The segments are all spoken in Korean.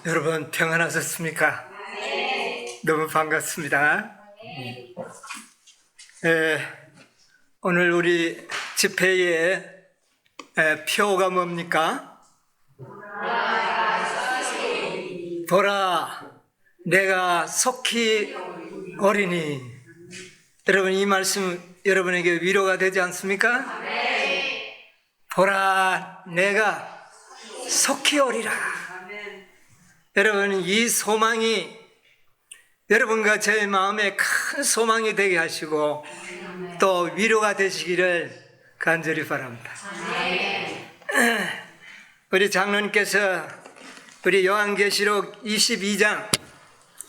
여러분 평안하셨습니까? 네. 너무 반갑습니다. 오늘 우리 집회의 표가 뭡니까? 보라, 내가 속히 어리니. 여러분, 이 말씀 여러분에게 위로가 되지 않습니까? 보라, 내가 속히 어리라. 여러분, 이 소망이 여러분과 제 마음에 큰 소망이 되게 하시고 또 위로가 되시기를 간절히 바랍니다. 우리 장로님께서 우리 요한계시록 22장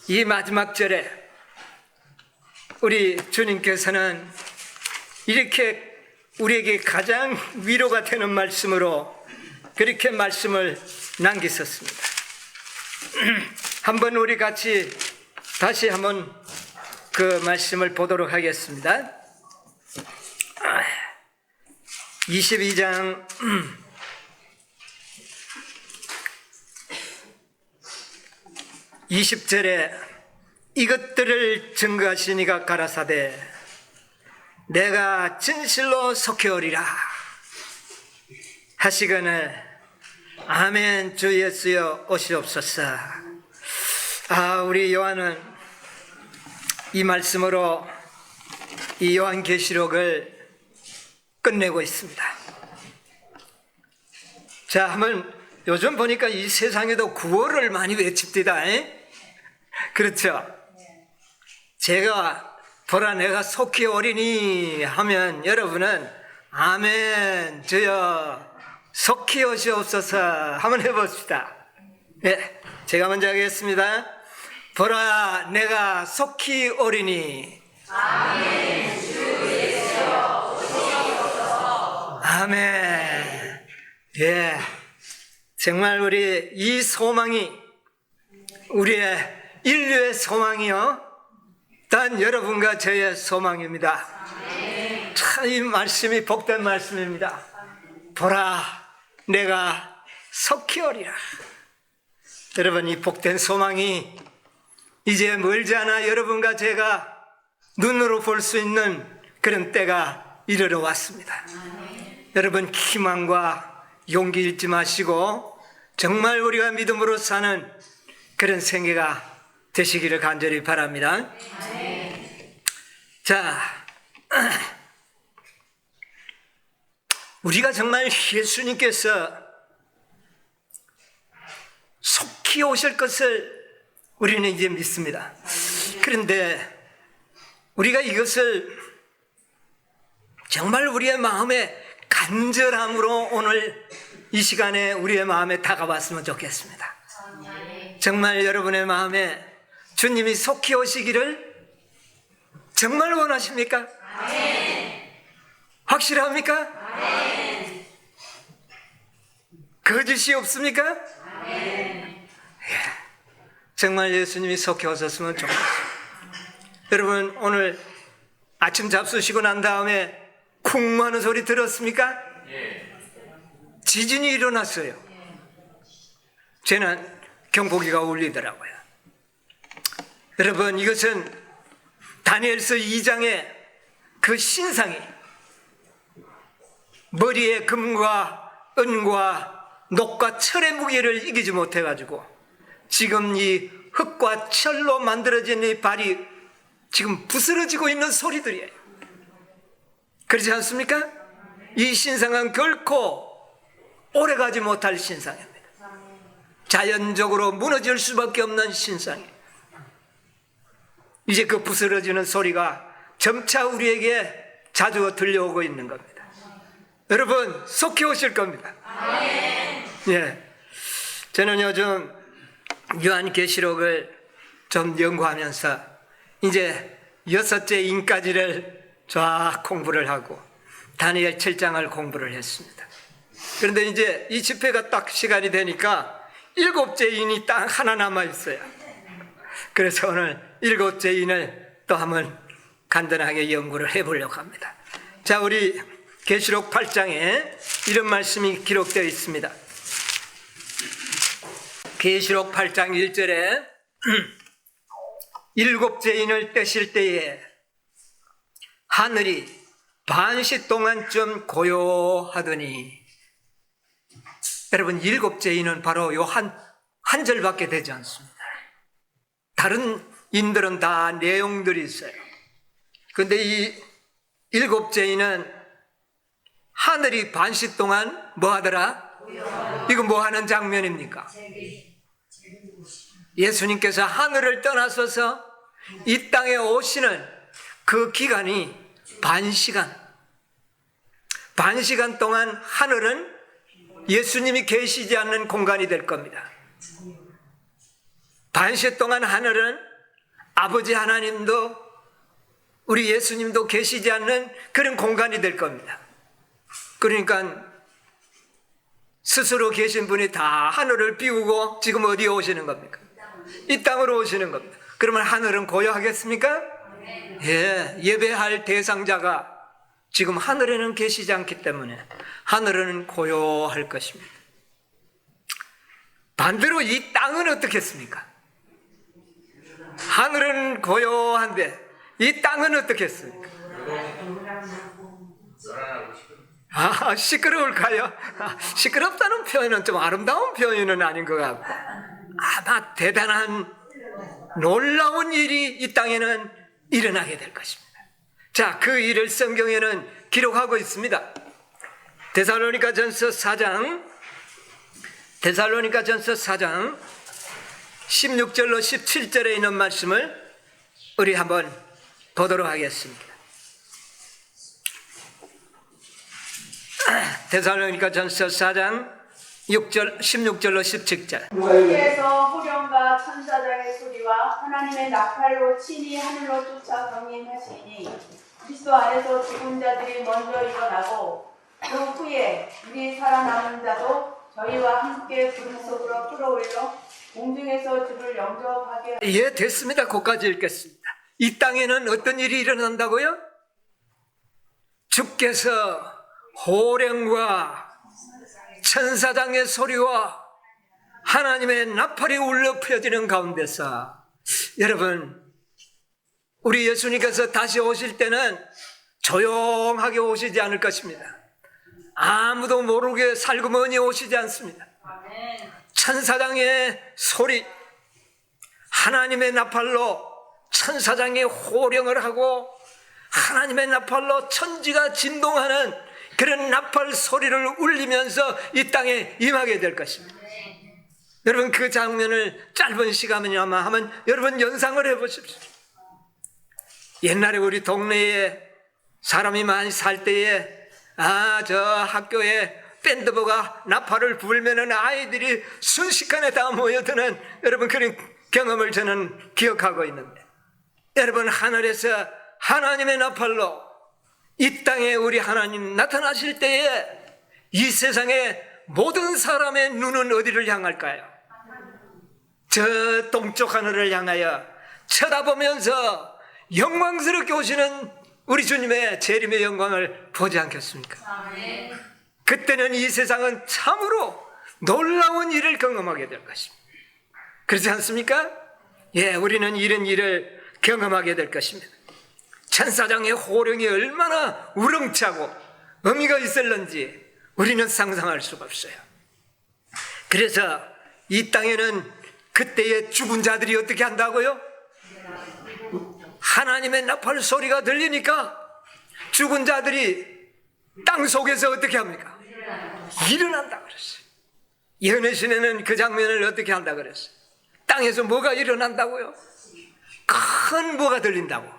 이 마지막 절에 우리 주님께서는 이렇게 우리에게 가장 위로가 되는 말씀으로 그렇게 말씀을 남기셨습니다. 한번 우리 같이 다시 한번 그 말씀을 보도록 하겠습니다. 22장 20절에 이것들을 증거하시니가 가라사대 내가 진실로 속히 오리라 하시거늘 아멘. 주 예수여 오시옵소서. 우리 요한은 이 말씀으로 이 요한계시록을 끝내고 있습니다. 자, 한번 요즘 보니까 이 세상에도 구호를 많이 외칩니다. 그렇죠? 제가 보라 내가 속히 오리니 하면 여러분은 아멘 주여 속히 오시옵소서 한번 해봅시다. 네, 제가 먼저 하겠습니다. 보라 내가 속히 오리니 아멘 주 예수여 오시옵소서. 아멘. 예, 정말 우리 이 소망이 우리의 인류의 소망이요 단 여러분과 저의 소망입니다. 참 이 말씀이 복된 말씀입니다. 보라 내가 속히 오리라. 여러분, 이 복된 소망이 이제 멀지 않아 여러분과 제가 눈으로 볼 수 있는 그런 때가 이르러 왔습니다. 여러분, 희망과 용기 잃지 마시고 정말 우리가 믿음으로 사는 그런 생애가 되시기를 간절히 바랍니다. 자, 우리가 정말 예수님께서 속히 오실 것을 우리는 이제 믿습니다. 그런데 우리가 이것을 정말 우리의 마음에 간절함으로 오늘 이 시간에 우리의 마음에 다가왔으면 좋겠습니다. 정말 여러분의 마음에 주님이 속히 오시기를 정말 원하십니까? 확실합니까? 거짓이 없습니까? 정말 예수님이 속히 오셨으면 좋겠습니다. 여러분, 오늘 아침 잡수시고 난 다음에 쿵 하는 소리 들었습니까? 지진이 일어났어요. 저는 경보기가 울리더라고요. 여러분, 이것은 다니엘서 2장의 그 신상이 머리에 금과 은과 녹과 철의 무게를 이기지 못해가지고 지금 이 흙과 철로 만들어진 이 발이 지금 부스러지고 있는 소리들이에요. 그렇지 않습니까? 이 신상은 결코 오래가지 못할 신상입니다. 자연적으로 무너질 수밖에 없는 신상이에요. 이제 그 부스러지는 소리가 점차 우리에게 자주 들려오고 있는 겁니다. 여러분, 속히 오실 겁니다. 예, 저는 요즘 요한계시록을 좀 연구하면서 이제 6째 인까지를 쫙 공부를 하고 다니엘 7장을 공부를 했습니다. 그런데 이제 이 집회가 딱 시간이 되니까 7째 인이 딱 하나 남아있어요. 그래서 오늘 7째 인을 또 한번 간단하게 연구를 해보려고 합니다. 자, 우리 계시록 8장에 이런 말씀이 기록되어 있습니다. 계시록 8장 1절에 일곱째 인을 떼실 때에 하늘이 반시 동안쯤 고요하더니, 여러분 일곱째 인은 바로 요 한 절밖에 되지 않습니다. 다른 인들은 다 내용들이 있어요. 그런데 이 일곱째 인은 하늘이 반시 동안 뭐 하더라? 이거 뭐 하는 장면입니까? 예수님께서 하늘을 떠나서서 이 땅에 오시는 그 기간이 반시간 동안 하늘은 예수님이 계시지 않는 공간이 될 겁니다. 반시 동안 하늘은 아버지 하나님도 우리 예수님도 계시지 않는 그런 공간이 될 겁니다. 그러니까 스스로 계신 분이 다 하늘을 비우고 지금 어디에 오시는 겁니까? 이 땅으로 오시는 겁니다. 그러면 하늘은 고요하겠습니까? 예, 예배할 대상자가 지금 하늘에는 계시지 않기 때문에 하늘은 고요할 것입니다. 반대로 이 땅은 어떻겠습니까? 하늘은 고요한데 이 땅은 어떻겠습니까? 시끄러울까요? 시끄럽다는 표현은 좀 아름다운 표현은 아닌 것 같고, 아마 대단한 놀라운 일이 이 땅에는 일어나게 될 것입니다. 자, 그 일을 성경에는 기록하고 있습니다. 데살로니가전서 4장 16절로 17절에 있는 말씀을 우리 한번 보도록 하겠습니다. 데살로니가전서 4장 16절로 17절. 천지에서 호령과 천사장의 소리와 하나님의 나팔로 친히 하늘로 쫓아 경림하시니 그리스도 안에서 죽은 자들이 먼저 일어나고 그 후에 우리 살아남은 자도 저희와 함께 구름 속으로 끌어올려 공중에서 주를 영접하게. 예, 됐습니다. 거기까지 읽겠습니다. 이 땅에는 어떤 일이 일어난다고요? 주께서 호령과 천사장의 소리와 하나님의 나팔이 울려 퍼지는 가운데서, 여러분, 우리 예수님께서 다시 오실 때는 조용하게 오시지 않을 것입니다. 아무도 모르게 살그머니 오시지 않습니다. 천사장의 소리, 하나님의 나팔로 천사장의 호령을 하고 하나님의 나팔로 천지가 진동하는 그런 나팔 소리를 울리면서 이 땅에 임하게 될 것입니다. 여러분, 그 장면을 짧은 시간이나마 하면 여러분 연상을 해보십시오. 옛날에 우리 동네에 사람이 많이 살 때에 저 학교에 밴드부가 나팔을 불면은 아이들이 순식간에 다 모여드는 여러분 그런 경험을 저는 기억하고 있는데, 여러분 하늘에서 하나님의 나팔로 이 땅에 우리 하나님 나타나실 때에 이 세상의 모든 사람의 눈은 어디를 향할까요? 저 동쪽 하늘을 향하여 쳐다보면서 영광스럽게 오시는 우리 주님의 재림의 영광을 보지 않겠습니까? 그때는 이 세상은 참으로 놀라운 일을 경험하게 될 것입니다. 그렇지 않습니까? 예, 우리는 이런 일을 경험하게 될 것입니다. 천사장의 호령이 얼마나 우렁차고 의미가 있을는지 우리는 상상할 수가 없어요. 그래서 이 땅에는 그때의 죽은 자들이 어떻게 한다고요? 하나님의 나팔 소리가 들리니까 죽은 자들이 땅 속에서 어떻게 합니까? 일어난다 그랬어요. 예언의 그 장면을 어떻게 한다 그랬어요? 땅에서 뭐가 일어난다고요? 큰 뭐가 들린다고.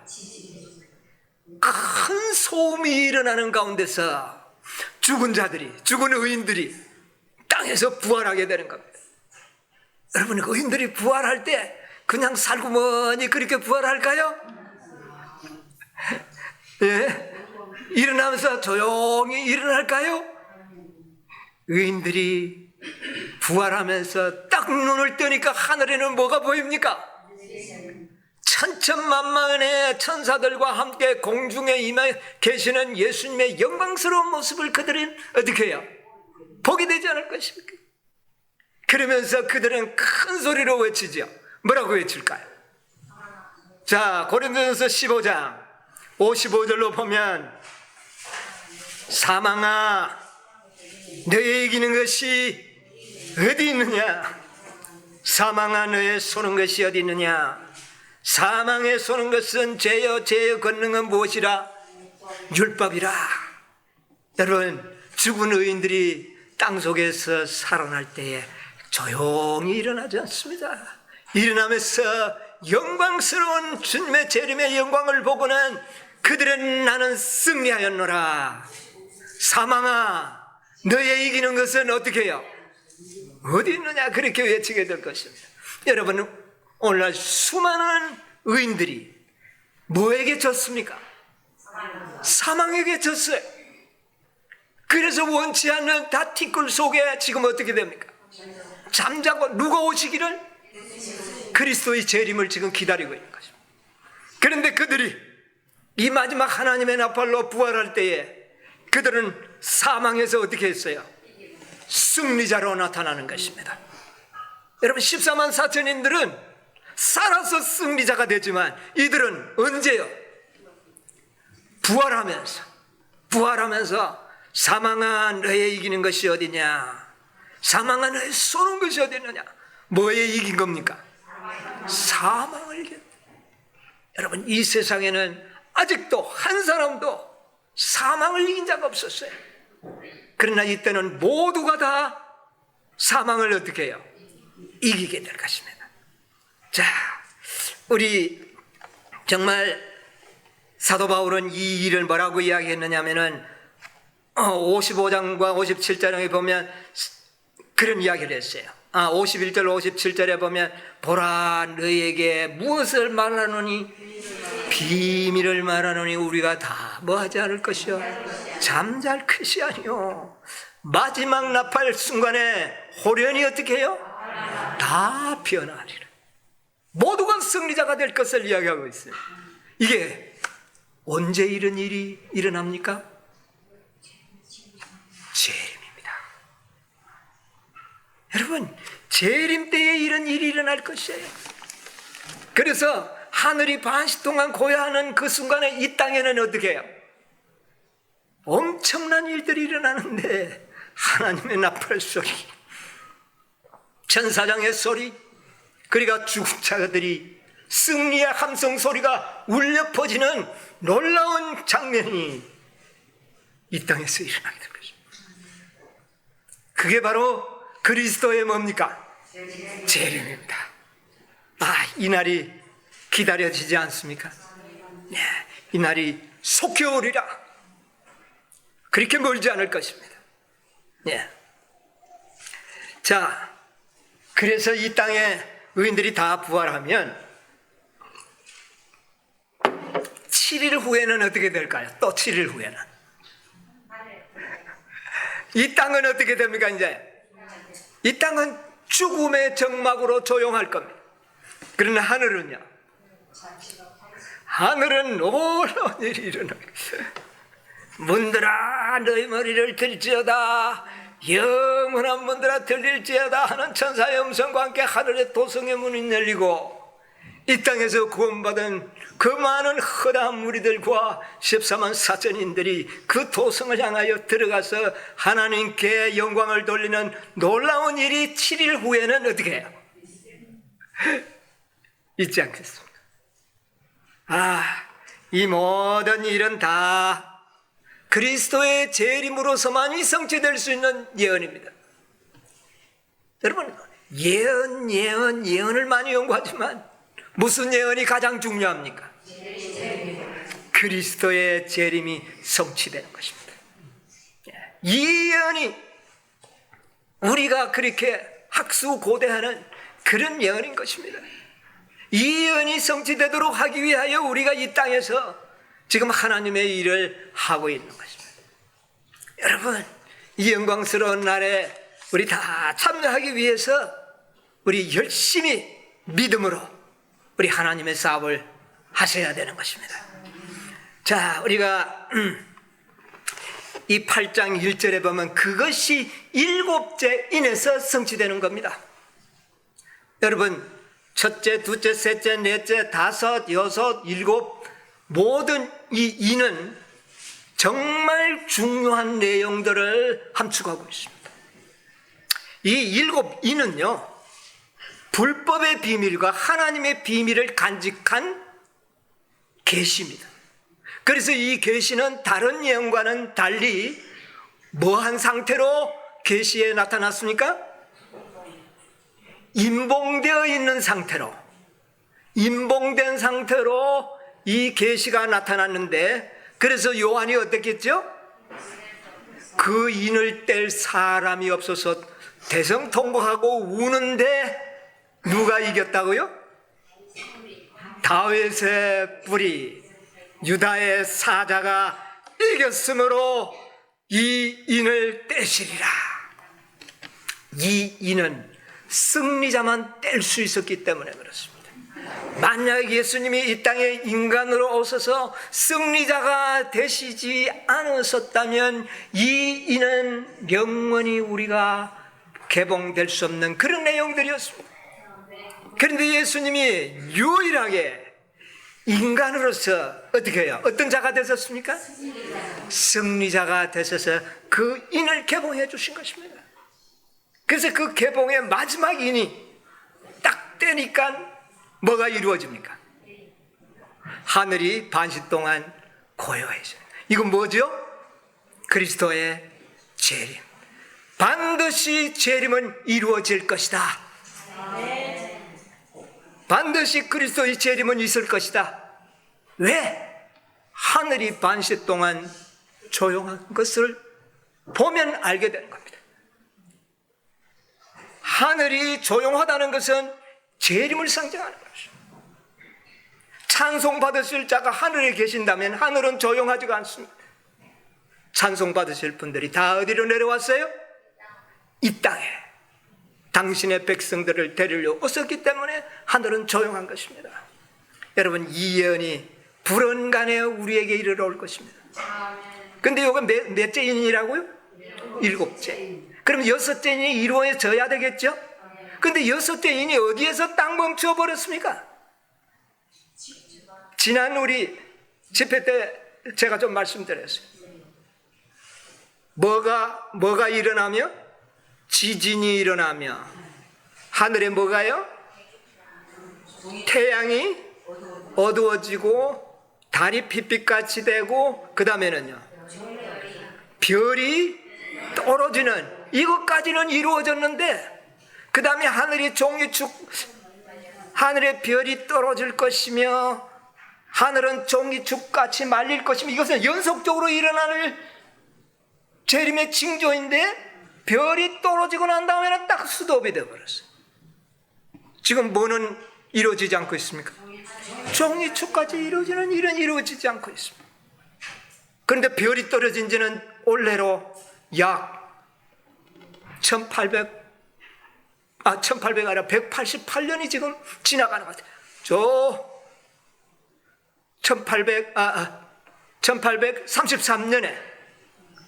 큰 소음이 일어나는 가운데서 죽은 자들이, 죽은 의인들이 땅에서 부활하게 되는 겁니다. 여러분, 의인들이 부활할 때 그냥 살구머니 그렇게 부활할까요? 예? 일어나면서 조용히 일어날까요? 의인들이 부활하면서 딱 눈을 뜨니까 하늘에는 뭐가 보입니까? 천천만만의 천사들과 함께 공중에 임해 계시는 예수님의 영광스러운 모습을 그들은 어떻게 해요? 보게 되지 않을 것입니까? 그러면서 그들은 큰 소리로 외치지요. 뭐라고 외칠까요? 자, 고린도전서 15장 55절로 보면 사망아 너의 이기는 것이 어디 있느냐? 사망아 너의 쏘는 것이 어디 있느냐? 사망에 쏘는 것은 죄여 권능은 무엇이라? 율법이라. 여러분, 죽은 의인들이 땅속에서 살아날 때에 조용히 일어나지 않습니다. 일어나면서 영광스러운 주님의 재림의 영광을 보고는 그들은 나는 승리하였노라. 사망아 너의 이기는 것은 어떻게 해요? 어디 있느냐? 그렇게 외치게 될 것입니다. 여러분, 오늘날 수많은 의인들이 뭐에게 졌습니까? 사망에게 졌어요. 그래서 원치 않는 다티끌 속에 지금 어떻게 됩니까? 잠자고 누가 오시기를? 그리스도의 재림을 지금 기다리고 있는 것입니다. 그런데 그들이 이 마지막 하나님의 나팔로 부활할 때에 그들은 사망에서 어떻게 했어요? 승리자로 나타나는 것입니다. 여러분, 14만 4천인들은 살아서 승리자가 되지만 이들은 언제요? 부활하면서 사망아 너의 이기는 것이 어디냐? 사망아 너의 쏘는 것이 어디 있느냐? 뭐에 이긴 겁니까? 사망을 이겼다. 여러분, 이 세상에는 아직도 한 사람도 사망을 이긴 자가 없었어요. 그러나 이때는 모두가 다 사망을 어떻게 해요? 이기게 될 것입니다. 자, 우리 정말 사도 바울은 이 일을 뭐라고 이야기했느냐면은 55장과 57장에 보면 그런 이야기를 했어요. 51절 57절에 보면 보라 너희에게 무엇을 말하노니 비밀을 말하노니 우리가 다 뭐하지 않을 것이요 잠잘 것이 아니요 마지막 나팔 순간에 호련히 어떻게 해요? 다 변하리라. 모두가 승리자가 될 것을 이야기하고 있어요. 이게 언제 이런 일이 일어납니까? 재림입니다. 여러분, 재림 때에 이런 일이 일어날 것이에요. 그래서 하늘이 반시 동안 고요하는 그 순간에 이 땅에는 어떻게 해요? 엄청난 일들이 일어나는데 하나님의 나팔 소리, 천사장의 소리, 그리고 죽은 자들이 승리의 함성 소리가 울려 퍼지는 놀라운 장면이 이 땅에서 일어나게 될 것입니다. 그게 바로 그리스도의 뭡니까? 재림입니다. 이 날이 기다려지지 않습니까? 네, 이 날이 속히 오리라. 그렇게 멀지 않을 것입니다. 네. 자, 그래서 이 땅에 의인들이 다 부활하면 7일 후에는 어떻게 될까요? 또 7일 후에는 이 땅은 어떻게 됩니까? 이제 이 땅은 죽음의 정막으로 조용할 겁니다. 그러나 하늘은요? 하늘은 놀라운 일이 일어나겠어요. 문들아 너희 머리를 들지어다, 영원한 문들아 들릴지어다 하는 천사의 음성과 함께 하늘의 도성의 문이 열리고 이 땅에서 구원받은 그 많은 허다한 무리들과 14만 4천인들이 그 도성을 향하여 들어가서 하나님께 영광을 돌리는 놀라운 일이 7일 후에는 어떻게 해요? 있지 않겠습니까? 이 모든 일은 다 그리스도의 재림으로서만이 성취될 수 있는 예언입니다. 여러분, 예언을 많이 연구하지만 무슨 예언이 가장 중요합니까? 그리스도의 재림이 성취되는 것입니다. 이 예언이 우리가 그렇게 학수고대하는 그런 예언인 것입니다. 이 예언이 성취되도록 하기 위하여 우리가 이 땅에서 지금 하나님의 일을 하고 있는 것입니다. 여러분, 이 영광스러운 날에 우리 다 참여하기 위해서 우리 열심히 믿음으로 우리 하나님의 사업을 하셔야 되는 것입니다. 자, 우리가 이 8장 1절에 보면 그것이 일곱째 인에서 성취되는 겁니다. 여러분, 첫째, 둘째, 셋째, 넷째, 다섯, 여섯, 일곱, 모든 이 인은 정말 중요한 내용들을 함축하고 있습니다. 이 일곱 인은요, 불법의 비밀과 하나님의 비밀을 간직한 계시입니다. 그래서 이 계시는 다른 예언과는 달리 뭐한 상태로 계시에 나타났습니까? 임봉되어 있는 상태로, 임봉된 상태로 이 계시가 나타났는데, 그래서 요한이 어떻겠죠? 그 인을 뗄 사람이 없어서 대성통곡하고 우는데 누가 이겼다고요? 다윗의 뿌리, 유다의 사자가 이겼으므로 이 인을 떼시리라. 이 인은 승리자만 뗄 수 있었기 때문에 그렇습니다. 만약 예수님이 이 땅에 인간으로 오셔서 승리자가 되시지 않으셨다면 이 인은 영원히 우리가 개봉될 수 없는 그런 내용들이었습니다. 그런데 예수님이 유일하게 인간으로서 어떻게 해요? 어떤 자가 되셨습니까? 승리자가 되셔서 그 인을 개봉해 주신 것입니다. 그래서 그 개봉의 마지막 인이 딱 되니까 뭐가 이루어집니까? 하늘이 반시 동안 고요해져요. 이건 뭐죠? 그리스도의 재림. 반드시 재림은 이루어질 것이다. 반드시 그리스도의 재림은 있을 것이다. 왜? 하늘이 반시 동안 조용한 것을 보면 알게 되는 겁니다. 하늘이 조용하다는 것은 재림을 상징하는 것이죠. 찬송 받으실 자가 하늘에 계신다면 하늘은 조용하지가 않습니다. 찬송 받으실 분들이 다 어디로 내려왔어요? 이 땅에 당신의 백성들을 데리려 오셨기 때문에 하늘은 조용한 것입니다. 여러분, 이 예언이 불언간에 우리에게 이르러 올 것입니다. 근데 이건 몇째 인이라고요? 일곱째. 그럼 여섯째 인이 이루어져야 되겠죠? 근데 여섯째 인이 어디에서 딱 멈춰 버렸습니까? 지난 우리 집회 때 제가 좀 말씀드렸어요. 뭐가 일어나며? 지진이 일어나며 하늘에 뭐가요? 태양이 어두워지고 달이 핏빛같이 되고 그 다음에는요 별이 떨어지는, 이것까지는 이루어졌는데 그 다음에 하늘에 별이 떨어질 것이며 하늘은 종이축같이 말릴 것이며, 이것은 연속적으로 일어날 재림의 징조인데 별이 떨어지고 난 다음에는 딱 스톱이 되어버렸어요. 지금 뭐는 이루어지지 않고 있습니까? 종이축까지 이루어지는 일은 이루어지지 않고 있습니다. 그런데 별이 떨어진 지는 올해로 약 1800 아니라 188년이 지금 지나가는 것 같아요. 1833년에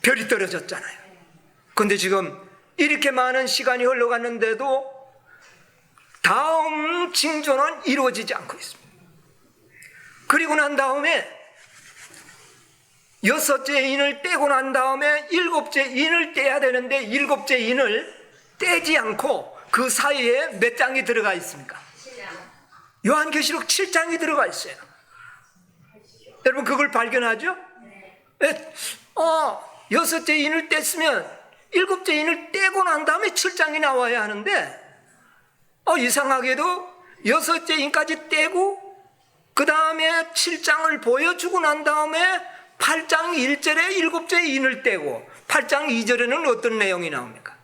별이 떨어졌잖아요. 그런데 지금 이렇게 많은 시간이 흘러갔는데도 다음 징조는 이루어지지 않고 있습니다. 그리고 난 다음에 여섯째 인을 떼고 난 다음에 일곱째 인을 떼야 되는데 일곱째 인을 떼지 않고 그 사이에 몇 장이 들어가 있습니까? 요한계시록 7장이 들어가 있어요. 여러분 그걸 발견하죠? 여섯째 인을 뗐으면 일곱째 인을 떼고 난 다음에 7장이 나와야 하는데 이상하게도 여섯째 인까지 떼고 그 다음에 7장을 보여주고 난 다음에 8장 1절에 일곱째 인을 떼고 8장 2절에는 어떤 내용이 나옵니까?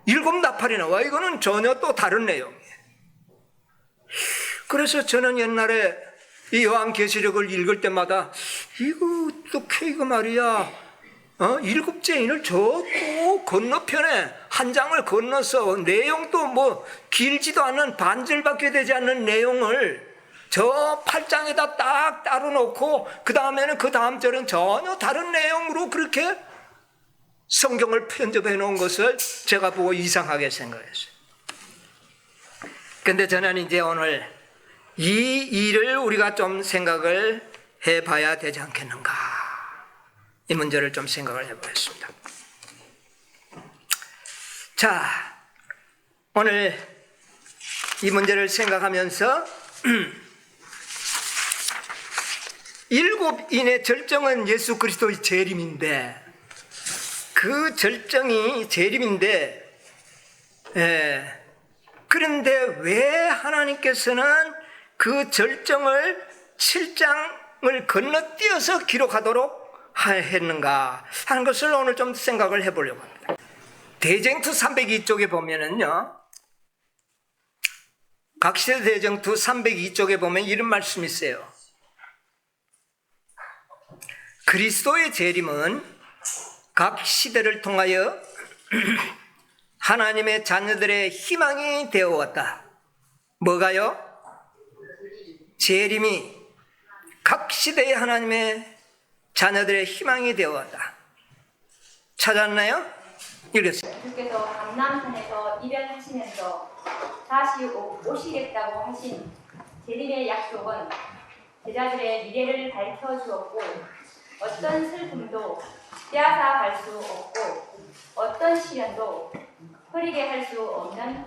일곱 나팔이 나와. 이거는 전혀 또 다른 내용이에요. 그래서 저는 옛날에 이 요한계시록을 읽을 때마다 이거 말이야, 일곱째 인을 저 또 건너편에 한 장을 건너서 내용도 뭐 길지도 않은 반절밖에 되지 않는 내용을 저 8장에다 딱 따로 놓고 그 다음에는 그 다음 절은 전혀 다른 내용으로 그렇게 성경을 편집해 놓은 것을 제가 보고 이상하게 생각했어요. 근데 저는 이제 오늘 이 일을 우리가 좀 생각을 해봐야 되지 않겠는가, 이 문제를 좀 생각을 해보겠습니다. 자, 오늘 이 문제를 생각하면서 일곱인의 절정은 예수 그리스도의 재림인데, 그 절정이 재림인데, 그런데 왜 하나님께서는 그 절정을 7장을 건너뛰어서 기록하도록 했는가 하는 것을 오늘 좀 생각을 해보려고 합니다. 대쟁투 302쪽에 보면은요, 각시대 대쟁투 302쪽에 보면 이런 말씀이 있어요. 그리스도의 재림은 각 시대를 통하여 하나님의 자녀들의 희망이 되어왔다. 뭐가요? 재림이 각 시대의 하나님의 자녀들의 희망이 되어왔다. 찾았나요? 읽었어요. 주께서 감람산에서 이별하시면서 다시 오시겠다고 하신 재림의 약속은 제자들의 미래를 밝혀주었고, 어떤 슬픔도 빼앗아 갈 수 없고 어떤 시련도 흐리게 할 수 없는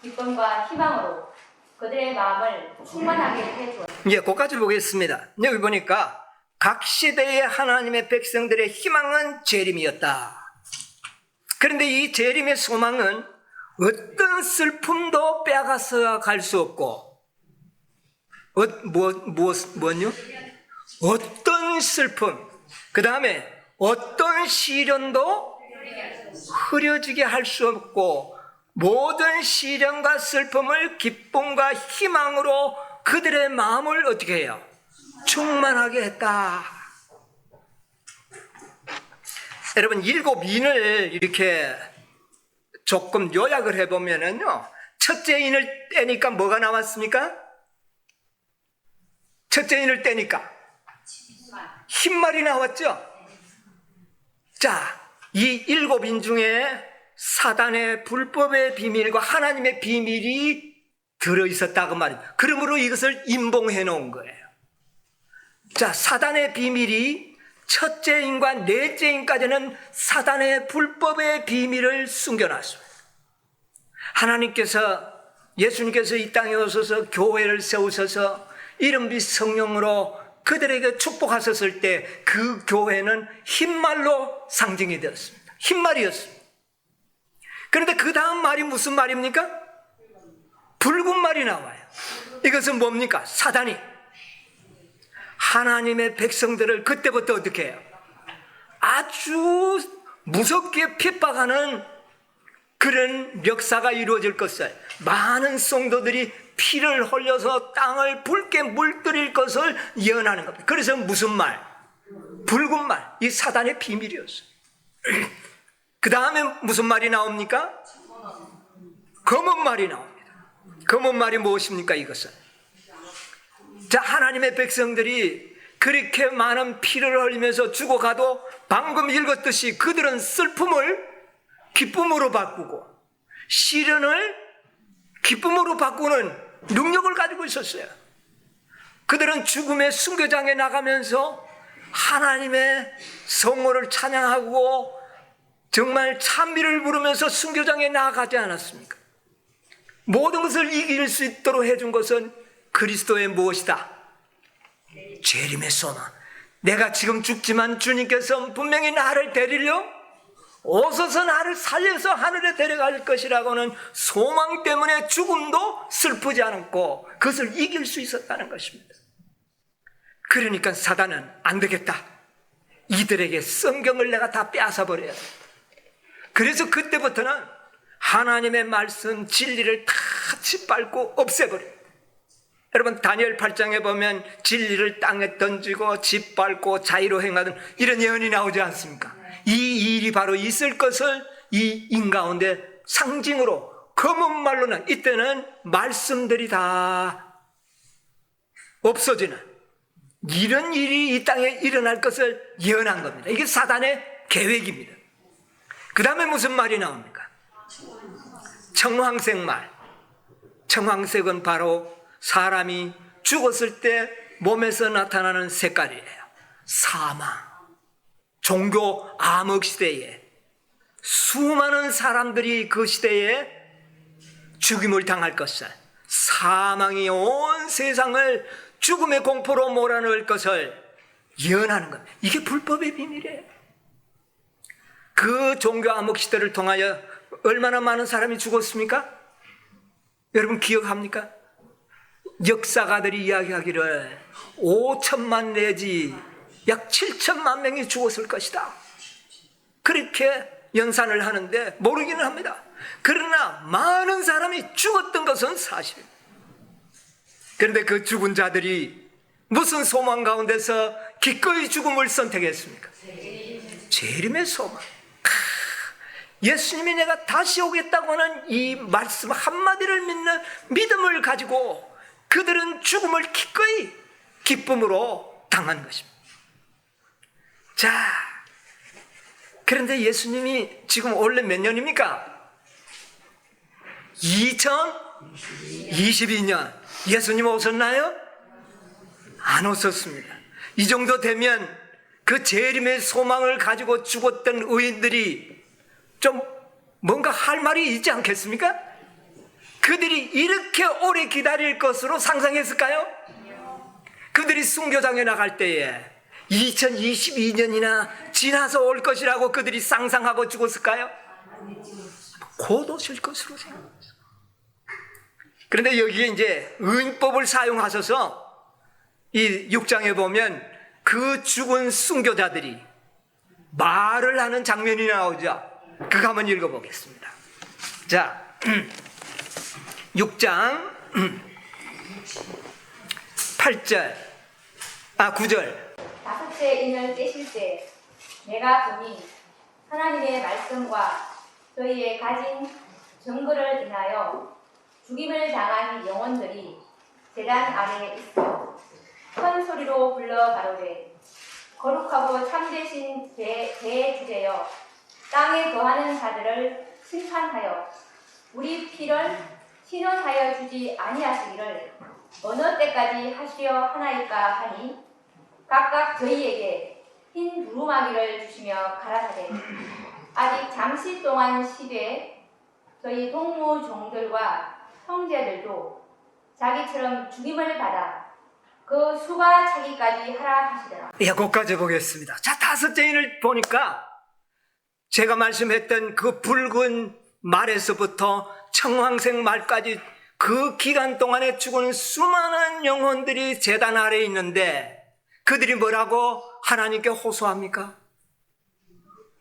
기쁨과 희망으로 그들의 마음을 충만하게 해주었습니다. 이제 거기까지 보겠습니다. 여기 보니까 각 시대의 하나님의 백성들의 희망은 재림이었다. 그런데 이 재림의 소망은 어떤 슬픔도 빼앗아 갈 수 없고, 뭐요? 어떤 슬픔, 그 다음에 어떤 시련도 흐려지게 할 수 없고, 모든 시련과 슬픔을 기쁨과 희망으로 그들의 마음을 어떻게 해요? 충만하게 했다. 여러분, 일곱인을 이렇게 조금 요약을 해보면은요, 첫째 인을 떼니까 뭐가 나왔습니까? 첫째 인을 떼니까 흰말이 나왔죠? 자, 이 일곱인 중에 사단의 불법의 비밀과 하나님의 비밀이 들어있었다고 말입니다. 그러므로 이것을 인봉해 놓은 거예요. 자, 사단의 비밀이 첫째 인과 넷째 인까지는 사단의 불법의 비밀을 숨겨놨습니다. 하나님께서, 예수님께서 이 땅에 오셔서 교회를 세우셔서 이름 빛 성령으로 그들에게 축복하셨을 때 그 교회는 흰말로 상징이 되었습니다. 흰말이었습니다. 그런데 그 다음 말이 무슨 말입니까? 붉은 말이 나와요. 이것은 뭡니까? 사단이 하나님의 백성들을 그때부터 어떻게 해요? 아주 무섭게 핍박하는 그런 역사가 이루어질 것을, 많은 성도들이 피를 흘려서 땅을 붉게 물들일 것을 예언하는 겁니다. 그래서 무슨 말? 붉은 말. 이 사단의 비밀이었어요. 그 다음에 무슨 말이 나옵니까? 검은 말이 나옵니다. 검은 말이 무엇입니까? 이것은, 자, 하나님의 백성들이 그렇게 많은 피를 흘리면서 죽어가도 방금 읽었듯이 그들은 슬픔을 기쁨으로 바꾸고 시련을 기쁨으로 바꾸는 능력을 가지고 있었어요. 그들은 죽음의 순교장에 나가면서 하나님의 성호를 찬양하고 정말 찬미를 부르면서 순교장에 나아가지 않았습니까? 모든 것을 이길 수 있도록 해준 것은 그리스도의 무엇이다? 재림의 소망. 내가 지금 죽지만 주님께서 분명히 나를 데리려 오셔서 나를 살려서 하늘에 데려갈 것이라고는 소망 때문에 죽음도 슬프지 않았고 그것을 이길 수 있었다는 것입니다. 그러니까 사단은 안 되겠다. 이들에게 성경을 내가 다 빼앗아 버려야 돼. 그래서 그때부터는 하나님의 말씀 진리를 다 짓밟고 없애버려요. 여러분, 다니엘 8장에 보면 진리를 땅에 던지고 짓밟고 자의로 행하던 이런 예언이 나오지 않습니까? 이 일이 바로 있을 것을 이 인 가운데 상징으로 검은 말로는 이때는 말씀들이 다 없어지는 이런 일이 이 땅에 일어날 것을 예언한 겁니다. 이게 사단의 계획입니다. 그 다음에 무슨 말이 나옵니까? 청황색 말. 청황색은 바로 사람이 죽었을 때 몸에서 나타나는 색깔이에요. 사망. 종교 암흑 시대에 수많은 사람들이 그 시대에 죽임을 당할 것을, 사망이 온 세상을 죽음의 공포로 몰아넣을 것을 예언하는 겁니다. 이게 불법의 비밀이에요. 그 종교 암흑 시대를 통하여 얼마나 많은 사람이 죽었습니까? 여러분 기억합니까? 역사가들이 이야기하기를 5천만 내지 약 7천만 명이 죽었을 것이다. 그렇게 연산을 하는데 모르기는 합니다. 그러나 많은 사람이 죽었던 것은 사실입니다. 그런데 그 죽은 자들이 무슨 소망 가운데서 기꺼이 죽음을 선택했습니까? 재림의 소망. 예수님이 내가 다시 오겠다고 하는 이 말씀 한마디를 믿는 믿음을 가지고 그들은 죽음을 기꺼이 기쁨으로 당한 것입니다. 자, 그런데 예수님이 지금 원래 몇 년입니까? 2022년. 예수님 오셨나요? 안 오셨습니다. 이 정도 되면 그 재림의 소망을 가지고 죽었던 의인들이 좀 뭔가 할 말이 있지 않겠습니까? 그들이 이렇게 오래 기다릴 것으로 상상했을까요? 그들이 순교장에 나갈 때에 2022년이나 지나서 올 것이라고 그들이 상상하고 죽었을까요? 곧 오실 것으로 생각했어요. 그런데 여기에 이제 의인법을 사용하셔서 이 6장에 보면 그 죽은 순교자들이 말을 하는 장면이 나오죠. 그거 한번 읽어보겠습니다. 자, 6장 9절. 다섯째 인을 떼실 때 내가 보니 하나님의 말씀과 저희의 가진 증거를 인하여 죽임을 당한 영혼들이 제단 아래에 있어 큰 소리로 불러 가로되 거룩하고 참되신 대주제여 땅에 거하는 자들을 심판하여 우리 피를 신원하여 주지 아니하시기를 어느 때까지 하시려 하나이까 하니 각각 저희에게 흰 두루마기를 주시며 가라사대 아직 잠시 동안 쉬되 저희 동무 종들과 형제들도 자기처럼 죽임을 받아 그 수가 차기까지 하라 하시더라. 예, 거기까지 보겠습니다. 자, 다섯째 인을 보니까 제가 말씀했던 그 붉은 말에서부터 청황색 말까지 그 기간 동안에 죽은 수많은 영혼들이 제단 아래에 있는데 그들이 뭐라고 하나님께 호소합니까?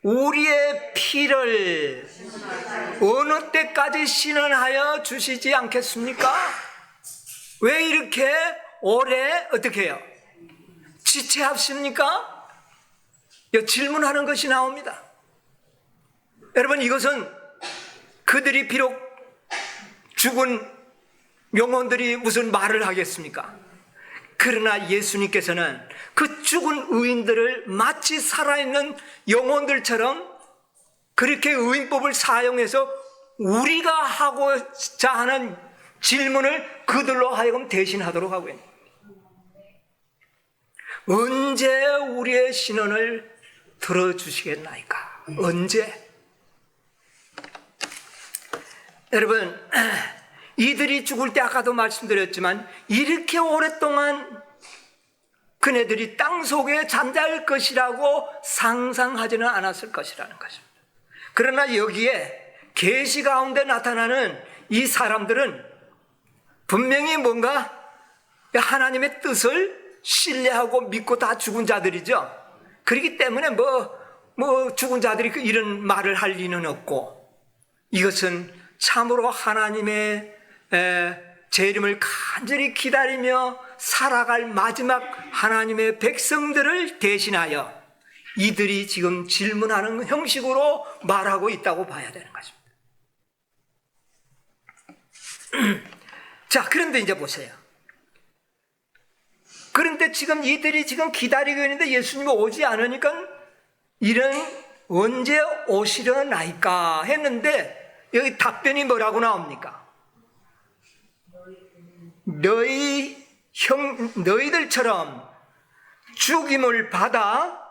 우리의 피를 어느 때까지 신원하여 주시지 않겠습니까? 왜 이렇게 오래 어떻게 해요? 지체하십니까? 질문하는 것이 나옵니다. 여러분, 이것은 그들이 비록 죽은 영혼들이 무슨 말을 하겠습니까? 그러나 예수님께서는 그 죽은 의인들을 마치 살아있는 영혼들처럼 그렇게 의인법을 사용해서 우리가 하고자 하는 질문을 그들로 하여금 대신하도록 하고 있는 거예요. 언제 우리의 신원을 들어주시겠나이까? 언제? 여러분, 이들이 죽을 때 아까도 말씀드렸지만 이렇게 오랫동안 그네들이 땅 속에 잠잘 것이라고 상상하지는 않았을 것이라는 것입니다. 그러나 여기에 계시 가운데 나타나는 이 사람들은 분명히 뭔가 하나님의 뜻을 신뢰하고 믿고 다 죽은 자들이죠. 그렇기 때문에 죽은 자들이 이런 말을 할 리는 없고 이것은 참으로 하나님의 재림을 간절히 기다리며 살아갈 마지막 하나님의 백성들을 대신하여 이들이 지금 질문하는 형식으로 말하고 있다고 봐야 되는 것입니다. 자, 그런데 이제 보세요. 그런데 지금 이들이 지금 기다리고 있는데 예수님이 오지 않으니까 이런 언제 오시려나이까 했는데 여기 답변이 뭐라고 나옵니까? 너희들처럼 죽임을 받아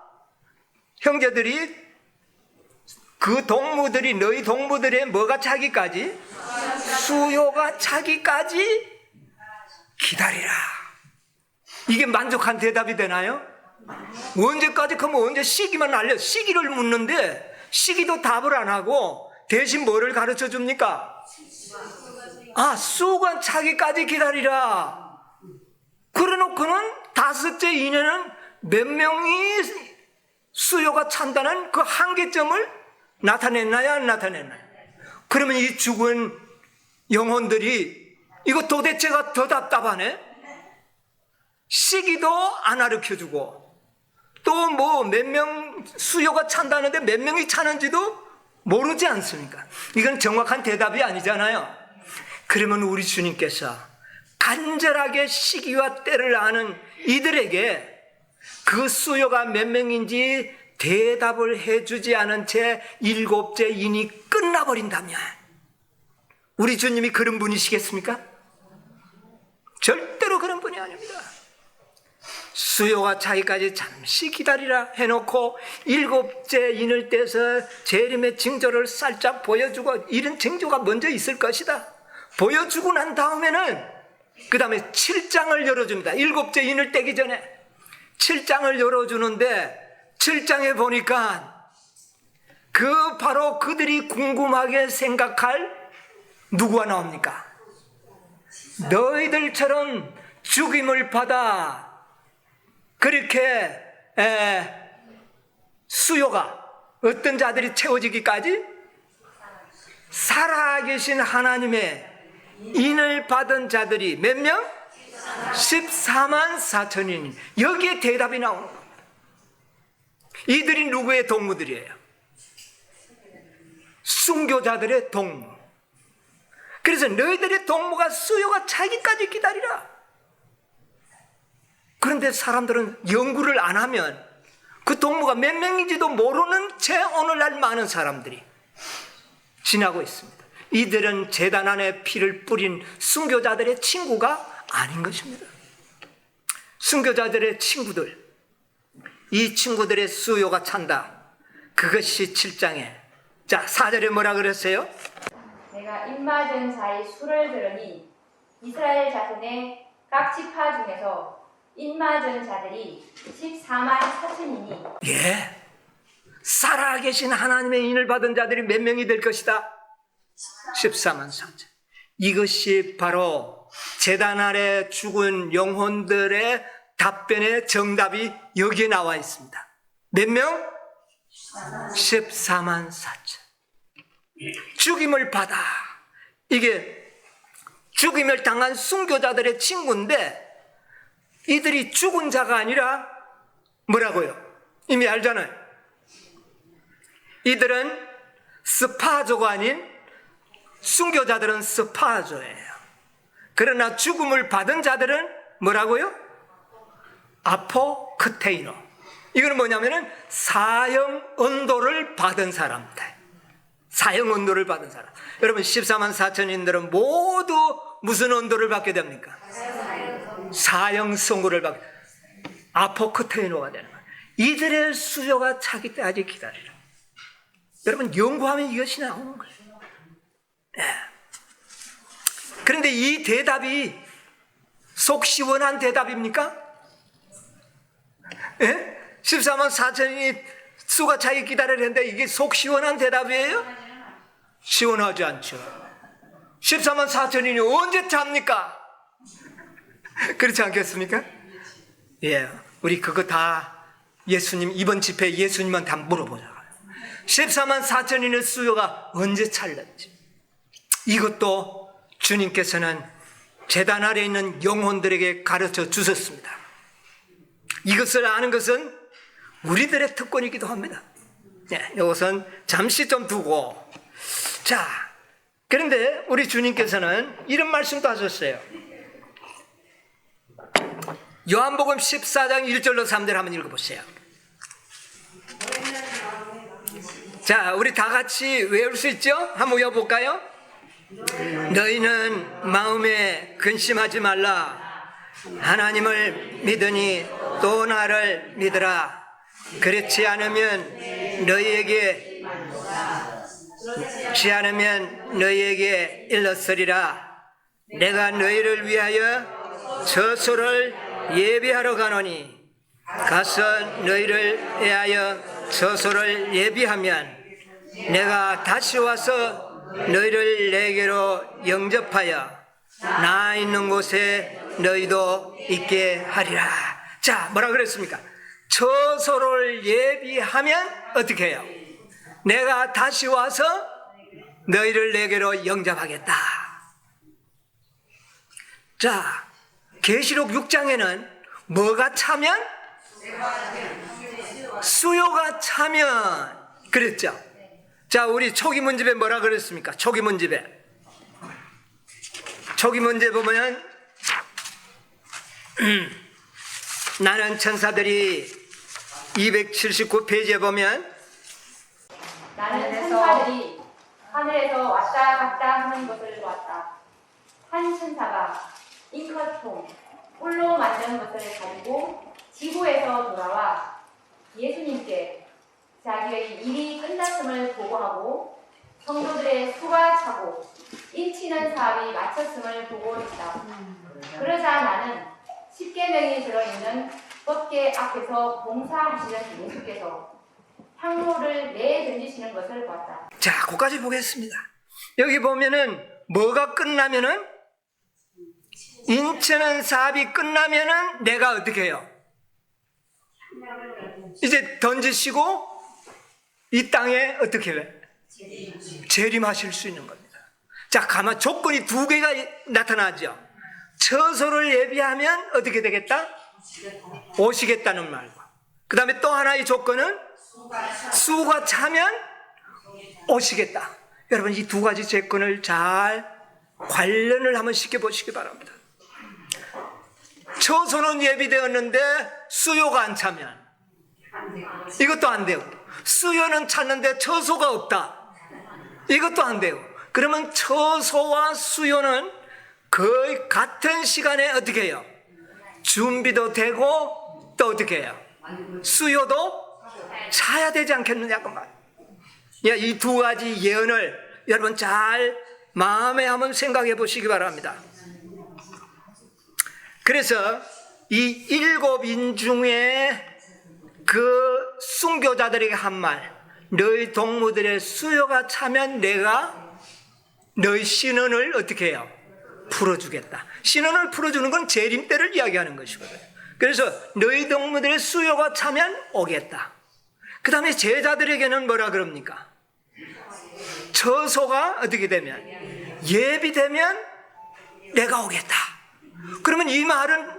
형제들이 그 동무들이 너희 동무들의 뭐가 차기까지? 수요가 차기까지 기다리라. 이게 만족한 대답이 되나요? 언제까지 그러면 언제 시기만 알려 시기를 묻는데 시기도 답을 안 하고 대신 뭐를 가르쳐 줍니까? 수요가 차기까지 기다리라. 그래놓고는 다섯째 이내는 몇 명이 수요가 찬다는 그 한계점을 나타냈나요? 안 나타냈나요? 그러면 이 죽은 영혼들이 이거 도대체가 더 답답하네. 시기도 안 가르쳐주고 또 뭐 몇 명 수요가 찬다는데 몇 명이 차는지도 모르지 않습니까? 이건 정확한 대답이 아니잖아요. 그러면 우리 주님께서 간절하게 시기와 때를 아는 이들에게 그 수요가 몇 명인지 대답을 해주지 않은 채 일곱째 인이 끝나버린다면 우리 주님이 그런 분이시겠습니까? 절대로 그런 분이 아닙니다. 수요가 차기까지 잠시 기다리라 해놓고 일곱째 인을 떼서 재림의 징조를 살짝 보여주고 이런 징조가 먼저 있을 것이다 보여주고 난 다음에는 그 다음에 7장을 열어줍니다. 일곱째 인을 떼기 전에 7장을 열어주는데 7장에 보니까 그 바로 그들이 궁금하게 생각할 누구가 나옵니까? 너희들처럼 죽임을 받아 그렇게 수요가 어떤 자들이 채워지기까지 살아계신 하나님의 인을 받은 자들이 몇 명? 14만 4천인. 여기에 대답이 나오는 겁니다. 이들이 누구의 동무들이에요? 순교자들의 동무. 그래서 너희들의 동무가 수요가 차기까지 기다리라. 그런데 사람들은 연구를 안 하면 그 동무가 몇 명인지도 모르는 채 오늘날 많은 사람들이 지나고 있습니다. 이들은 제단 안에 피를 뿌린 순교자들의 친구가 아닌 것입니다. 순교자들의 친구들, 이 친구들의 수요가 찬다. 그것이 7장에 자 4절에 뭐라 그랬어요? 내가 입맞은 자의 수를 들으니 이스라엘 자손의 각 지파 중에서 입맞은 자들이 14만 4천이니 예, 살아계신 하나님의 인을 받은 자들이 몇 명이 될 것이다? 14만 4천. 이것이 바로 제단 아래 죽은 영혼들의 답변의 정답이 여기에 나와 있습니다. 몇 명? 14만 4천. 죽임을 받아. 이게 죽임을 당한 순교자들의 친구인데 이들이 죽은 자가 아니라 뭐라고요? 이미 알잖아요. 이들은 스파조가 아닌 순교자들은 스파조예요. 그러나 죽음을 받은 자들은 뭐라고요? 아포크테이노. 이거는 뭐냐면은 사형 언도를 받은 사람들. 사형 언도를 받은 사람. 여러분 14만 4천인들은 모두 무슨 언도를 받게 됩니까? 사형 선고를 받게. 아포크테이노가 되는 거예요. 이들의 수요가 차기 때까지 기다리라. 여러분 연구하면 이것이 나오는 거예요. 네. 그런데 이 대답이 속 시원한 대답입니까? 예? 14만 4천이 수가 차기 기다리는데 이게 속 시원한 대답이에요? 시원하지 않죠. 14만 4천인이 언제 찹니까? 그렇지 않겠습니까? 예, 우리 그거 다 예수님 이번 집회 예수님한테 한번 물어보자고요. 14만 4천인의 수요가 언제 찰는지. 이것도 주님께서는 제단 아래 있는 영혼들에게 가르쳐 주셨습니다. 이것을 아는 것은 우리들의 특권이기도 합니다. 네, 이것은 잠시 좀 두고. 자, 그런데 우리 주님께서는 이런 말씀도 하셨어요. 요한복음 14장 1절로 3절 한번 읽어보세요. 자, 우리 다 같이 외울 수 있죠? 한번 외워볼까요? 너희는 마음에 근심하지 말라. 하나님을 믿으니 또 나를 믿으라. 그렇지 않으면 너희에게 일렀으리라. 내가 너희를 위하여 저소를 예비하러 가노니 가서 너희를 위하여 저소를 예비하면 내가 다시 와서 너희를 내게로 영접하여 나 있는 곳에 너희도 있게 하리라. 자, 뭐라 그랬습니까? 저소를 예비하면 어떻게 해요? 내가 다시 와서 너희를 내게로 영접하겠다. 자, 계시록 6장에는 뭐가 차면? 수요가 차면 그랬죠. 자, 우리 초기 문집에 뭐라 그랬습니까? 초기 문집에 보면 나는 천사들이 279페이지에 보면 나는 천사들이 하늘에서 왔다 갔다 하는 것을 보았다. 한 천사가 잉커통 꿀로 만든 것을 가지고 지구에서 돌아와 예수님께 자기의 일이 끝났음을 보고하고 성도들의 수가 차고 인치는 사업이 마쳤음을 보고했다. 그러자 나는 십계명이 들어있는 법궤 앞에서 봉사하시는 예수께서 향로를 내던지시는 것을 보았다. 자, 거기까지 보겠습니다. 여기 보면은 뭐가 끝나면은 인치는 사업이 끝나면은 내가 어떻게 해요? 이제 던지시고 이 땅에 어떻게 해요? 재림하실 수 있는 겁니다. 자, 가만 조건이 두 개가 나타나죠. 처소를 예비하면 어떻게 되겠다? 오시겠다는 말과 그 다음에 또 하나의 조건은 수가 차면 오시겠다. 여러분, 이 두 가지 조건을 잘 관련을 한번 시켜보시기 바랍니다. 처소는 예비되었는데 수요가 안 차면 이것도 안 돼요. 수요는 찼는데 처소가 없다. 이것도 안 돼요. 그러면 처소와 수요는 거의 같은 시간에 어떻게 해요? 준비도 되고 또 어떻게 해요? 수요도 차야 되지 않겠느냐고 말이에요. 이 두 가지 예언을 여러분 잘 마음에 한번 생각해 보시기 바랍니다. 그래서 이 7인 중에 그 순교자들에게 한 말, 너희 동무들의 수요가 차면 내가 너희 신원을 어떻게 해요? 풀어주겠다. 신원을 풀어주는 건 재림 때를 이야기하는 것이거든요. 그래서 너희 동무들의 수요가 차면 오겠다. 그 다음에 제자들에게는 뭐라 그럽니까? 처소가 어떻게 되면 예비되면 내가 오겠다. 그러면 이 말은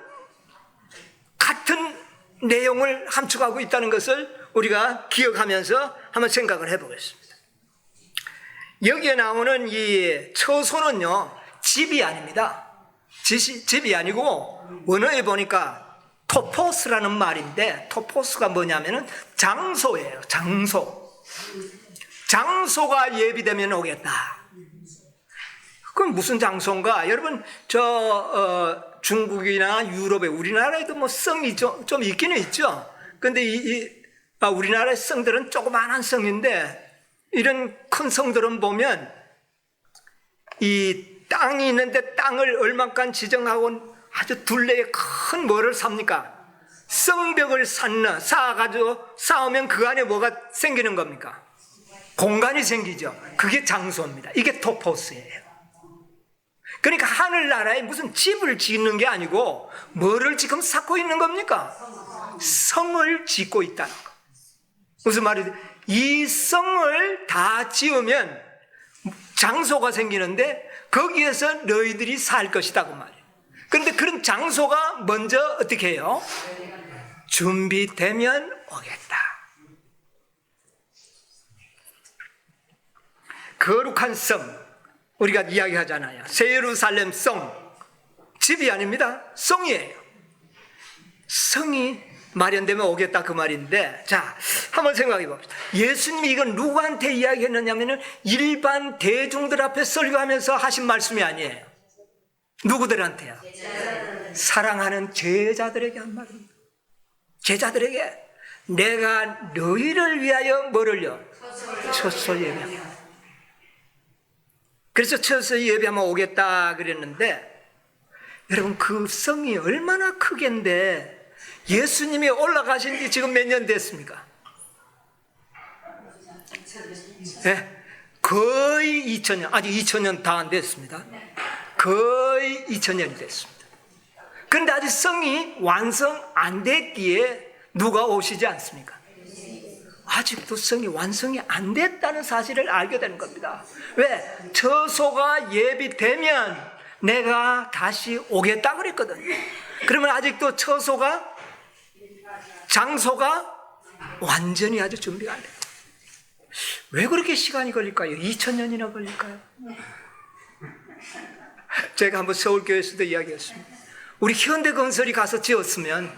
같은 내용을 함축하고 있다는 것을 우리가 기억하면서 한번 생각을 해보겠습니다. 여기에 나오는 이 처소는요, 집이 아닙니다. 집이 아니고 원어에 보니까 토포스라는 말인데, 토포스가 뭐냐면은 장소예요. 장소가 예비되면 오겠다. 그건 무슨 장소인가? 여러분, 중국이나 유럽에, 우리나라에도 뭐 성이 좀 있기는 있죠. 근데 우리나라의 성들은 조그마한 성인데, 이런 큰 성들은 보면 이 땅이 있는데 땅을 얼마간 지정하고 아주 둘레에 큰 뭐를 삽니까? 성벽을 쌓으면 그 안에 뭐가 생기는 겁니까? 공간이 생기죠. 그게 장소입니다. 이게 토포스예요. 그러니까 하늘나라에 무슨 집을 짓는 게 아니고 뭐를 지금 쌓고 있는 겁니까? 성을 짓고 있다는 거. 무슨 말이지? 이 성을 다 지으면 장소가 생기는데 거기에서 너희들이 살 것이다 그 말이에요. 그런데 그런 장소가 먼저 어떻게 해요? 준비되면 오겠다. 거룩한 성, 우리가 이야기하잖아요. 새 예루살렘 성, 집이 아닙니다. 성이에요. 성이 마련되면 오겠다 그 말인데, 자, 한번 생각해 봅시다. 예수님이 이건 누구한테 이야기했느냐면은 일반 대중들 앞에 설교하면서 하신 말씀이 아니에요. 누구들한테요? 사랑하는 제자들에게 한 말입니다. 제자들에게 내가 너희를 위하여 뭐를요? 첫서 예배하면. 그래서 첫서 예배하면 오겠다 그랬는데, 여러분 그 성이 얼마나 크겠는데 예수님이 올라가신 지 지금 몇 년 됐습니까? 네, 거의 2000년, 아직 2000년 다 안 됐습니다. 거의 2000년이 됐습니다. 그런데 아직 성이 완성 안 됐기에 누가 오시지 않습니까? 아직도 성이 완성이 안 됐다는 사실을 알게 되는 겁니다. 왜? 처소가 예비되면 내가 다시 오겠다 그랬거든요. 그러면 아직도 처소가, 장소가 완전히 아직 준비가 안 돼요. 왜 그렇게 시간이 걸릴까요? 2000년이나 걸릴까요? 제가 한번 서울교회에서도 이야기했습니다. 우리 현대건설이 가서 지었으면,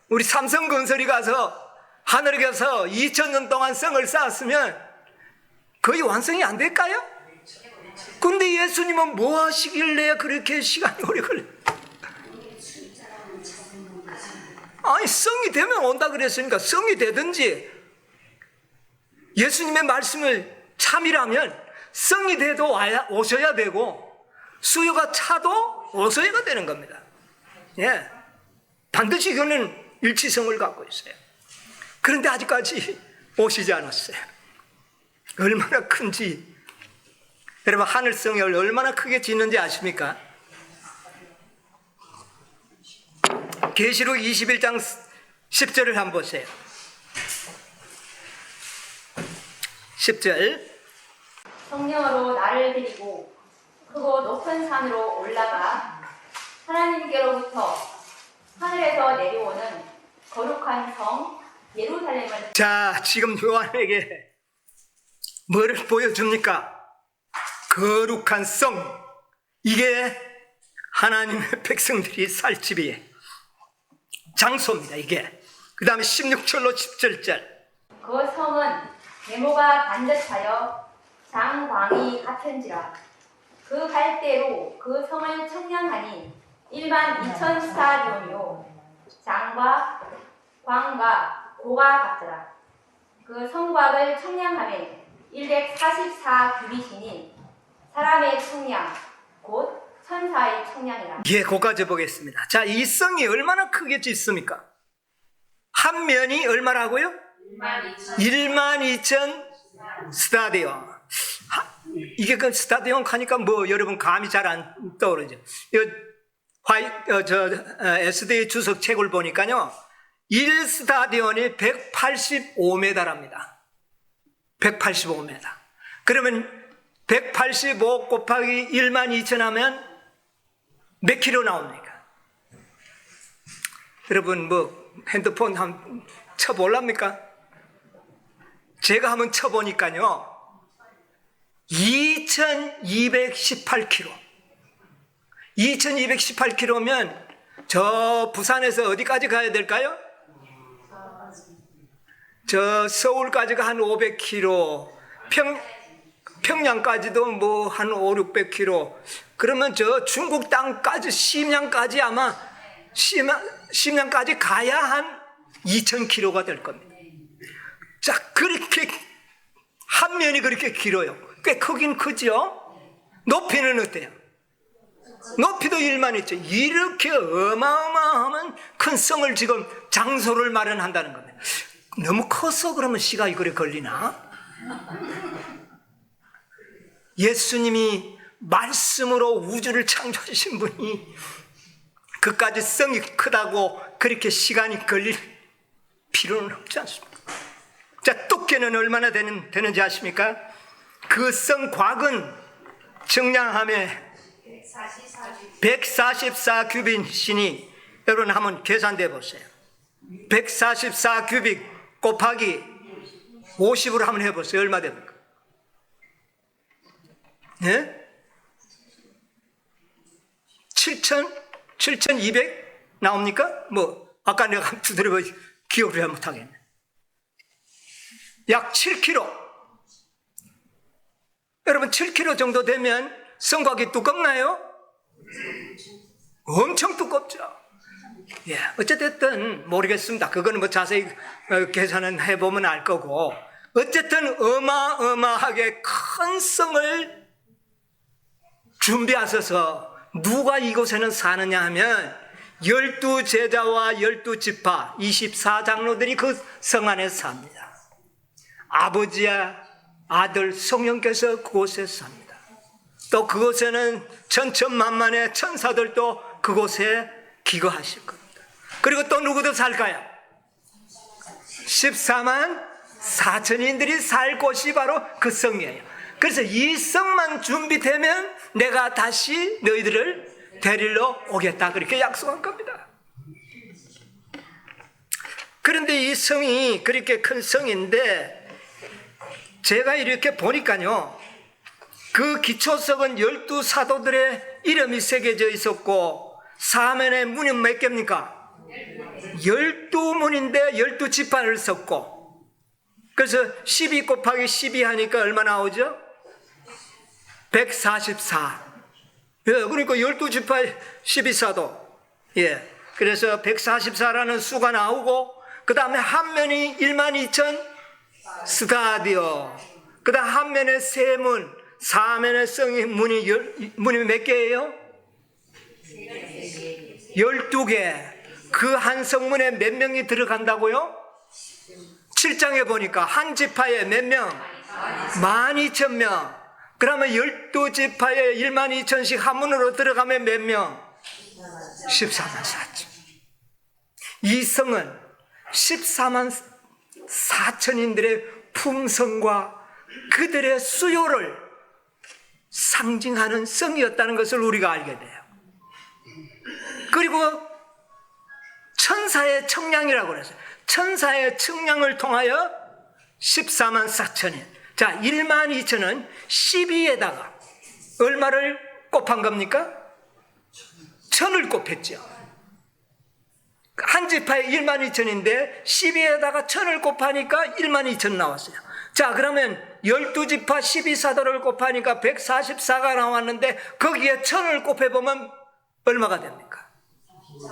우리 삼성건설이 가서 하늘에 가서 2000년 동안 성을 쌓았으면 거의 완성이 안 될까요? 근데 예수님은 뭐 하시길래 그렇게 시간이 오래 걸려요? 아니, 성이 되면 온다 그랬으니까 성이 되든지, 예수님의 말씀을 참이라면 성이 돼도 오셔야 되고 수요가 차도 오셔야 되는 겁니다. 예, 반드시 이거는 일치성을 갖고 있어요. 그런데 아직까지 오시지 않았어요. 얼마나 큰지, 여러분 하늘성이 얼마나 크게 짓는지 아십니까? 계시록 21장 10절을 한번 보세요. 10절. 성령으로 나를 데리고 크고 높은 산으로 올라가 하나님께로부터 하늘에서 내려오는 거룩한 성 예루살렘을. 자, 지금 요한에게 뭐를 보여줍니까? 거룩한 성. 이게 하나님의 백성들이 살 집이에요. 장소입니다, 이게. 그 다음에 16절로 17절. 그 성은 네모가 반듯하여 장광이 같은지라. 그 갈대로 그 성을 청량하니 12000 스타디온이요 장과 광과 고가 같더라. 그 성곽을 청량함에 144 규빗이니 사람의 청량 곧 천사의 청량이라. 예, 고까지 보겠습니다. 자, 이 성이 얼마나 크게 짓습니까? 한 면이 얼마라고요? 12000 스타디온. 이게 그 스타디온 하니까 뭐 여러분 감이 잘 안 떠오르죠. SD 주석 책을 보니까요, 1스타디온이 185m랍니다. 185m. 그러면 185 곱하기 12000 하면 몇 킬로 나옵니까? 여러분 뭐 핸드폰 한번 쳐볼랍니까? 제가 한번 쳐보니까요, 2218km. 2218km면 저 부산에서 어디까지 가야 될까요? 저 서울까지가 한 500km, 평양까지도 뭐 한 500~600km. 그러면 저 중국 땅까지, 심양까지 아마 심양까지 가야 한 2000km가 될 겁니다. 자, 그렇게 한 면이 그렇게 길어요. 꽤 크긴 크죠? 높이는 어때요? 높이도 12000. 이렇게 어마어마한 큰 성을 지금 장소를 마련한다는 겁니다. 너무 커서 그러면 시간이 그래 걸리나? 예수님이 말씀으로 우주를 창조하신 분이 그까지 성이 크다고 그렇게 시간이 걸릴 필요는 없지 않습니까? 자, 두께는 얼마나 되는지 아십니까? 그 성곽은 정량함에 144 규빗이니, 여러분 한번 계산돼 보세요. 144 규빗 곱하기 50으로 한번 해보세요. 얼마 됩니까? 예? 7200 나옵니까? 뭐 아까 내가 두드려 기억을 잘 못하겠네. 약 7kg. 여러분 7kg 정도 되면 성곽이 두껍나요? 엄청 두껍죠. 예, 어쨌든 모르겠습니다. 그거는 뭐 자세히 계산은 해보면 알 거고, 어쨌든 어마어마하게 큰 성을 준비하셔서 누가 이곳에는 사느냐 하면 12제자와 12지파 24장로들이 그 성 안에 삽니다. 아버지와 아들 성령께서 그곳에 삽니다. 또 그곳에는 천천만만의 천사들도 그곳에 기거하실 겁니다. 그리고 또 누구도 살까요? 14만 4천인들이 살 곳이 바로 그 성이에요. 그래서 이 성만 준비되면 내가 다시 너희들을 데리러 오겠다, 그렇게 약속한 겁니다. 그런데 이 성이 그렇게 큰 성인데 제가 이렇게 보니까요, 그 기초석은 12사도들의 이름이 새겨져 있었고 사면의 문이 몇 개입니까? 12문인데 12지파를 썼고, 그래서 12 곱하기 12 하니까 얼마 나오죠? 144. 예, 그러니까 12지파 12사도. 예, 그래서 144라는 수가 나오고, 그 다음에 한 면이 12,000 스타디오. 그 다음 한 면에 세 문, 사면의 성이 문이 몇 개예요? 12개. 그 한 성문에 몇 명이 들어간다고요? 7장에 보니까 한 지파에 몇 명? 12,000명. 그러면 12지파에 12,000씩 한 문으로 들어가면 몇 명? 14만 4천. 이 성은 14만 4천인들의 품성과 그들의 수요를 상징하는 성이었다는 것을 우리가 알게 돼요. 그리고 천사의 청량이라고 그랬어요. 천사의 청량을 통하여 14만 4천인. 자, 12,000은 12에다가 얼마를 곱한 겁니까? 1000을 곱했죠. 한 지파에 12,000인데 12에다가 1000을 곱하니까 12,000 나왔어요. 자, 그러면 12지파 12사도를 곱하니까 144가 나왔는데 거기에 1000을 곱해보면 얼마가 됩니까?